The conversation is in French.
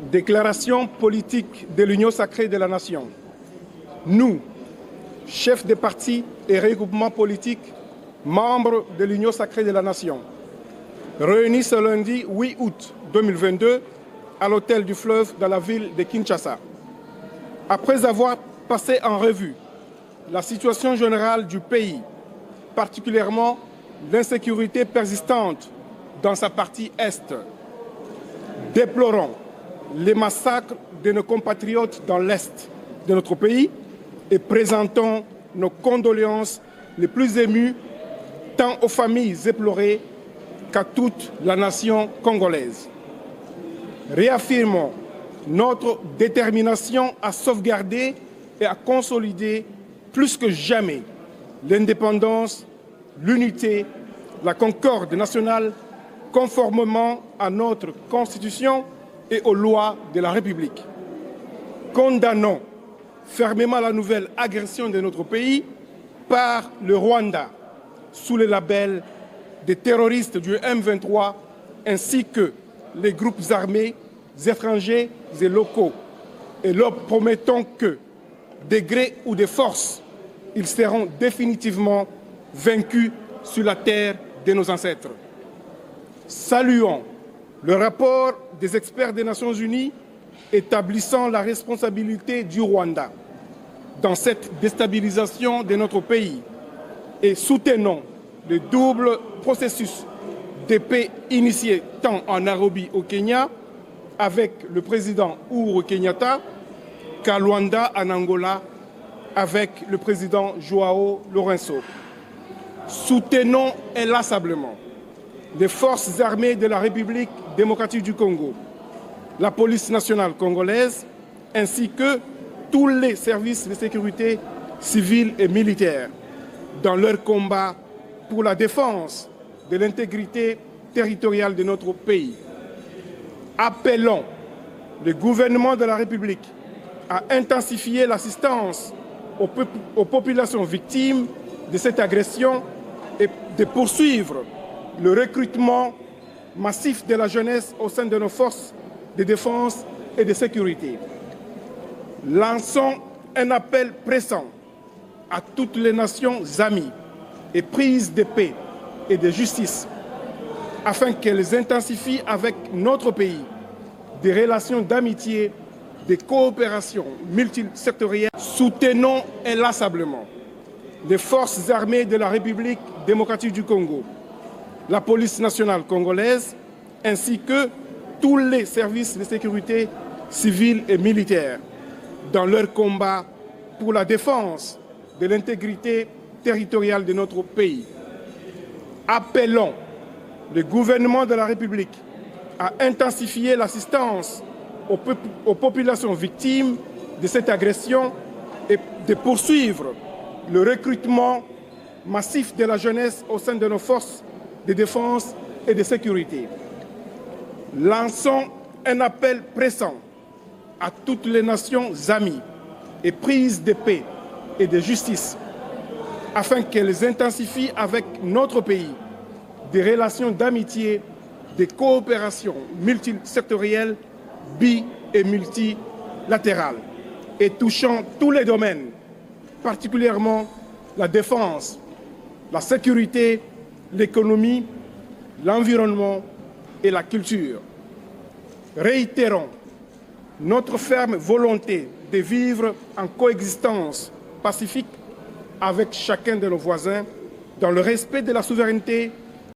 Déclaration politique de l'Union sacrée de la Nation. Nous, chefs des partis et regroupements politiques, membres de l'Union sacrée de la Nation, réunis ce lundi 8 août 2022 à l'hôtel du Fleuve dans la ville de Kinshasa. Après avoir passé en revue la situation générale du pays, particulièrement l'insécurité persistante dans sa partie Est, déplorons les massacres de nos compatriotes dans l'Est de notre pays et présentons nos condoléances les plus émues tant aux familles éplorées qu'à toute la nation congolaise. Réaffirmons notre détermination à sauvegarder et à consolider plus que jamais l'indépendance, l'unité, la concorde nationale conformément à notre Constitution et aux lois de la République. Condamnons fermement la nouvelle agression de notre pays par le Rwanda sous le label des terroristes du M23 ainsi que les groupes armés étrangers et locaux et leur promettons que, de gré ou de force, ils seront définitivement vaincus sur la terre de nos ancêtres. Saluons le rapport des experts des Nations Unies établissant la responsabilité du Rwanda dans cette déstabilisation de notre pays et soutenons le double processus de paix initié tant en Nairobi au Kenya avec le président Uhuru Kenyatta qu'à Luanda en Angola avec le président Joao Lourenço. Soutenons inlassablement les forces armées de la République démocratique du Congo, la police nationale congolaise, ainsi que tous les services de sécurité civils et militaires dans leur combat pour la défense de l'intégrité territoriale de notre pays. Appelons le gouvernement de la République à intensifier l'assistance aux populations victimes de cette agression et de poursuivre le recrutement massif de la jeunesse au sein de nos forces de défense et de sécurité. Lançons un appel pressant à toutes les nations amies et prises de paix et de justice afin qu'elles intensifient avec notre pays des relations d'amitié, de coopération multisectorielle. Soutenons inlassablement les forces armées de la République démocratique du Congo, la police nationale congolaise, ainsi que tous les services de sécurité civils et militaires dans leur combat pour la défense de l'intégrité territoriale de notre pays. Appelons le gouvernement de la République à intensifier l'assistance aux populations victimes de cette agression et de poursuivre le recrutement massif de la jeunesse au sein de nos forces de défense et de sécurité. Lançons un appel pressant à toutes les nations amies et prises de paix et de justice afin qu'elles intensifient avec notre pays des relations d'amitié, de coopération multisectorielle, bi- et multilatérale et touchant tous les domaines, particulièrement la défense, la sécurité, l'économie, l'environnement et la culture. Réitérons notre ferme volonté de vivre en coexistence pacifique avec chacun de nos voisins dans le respect de la souveraineté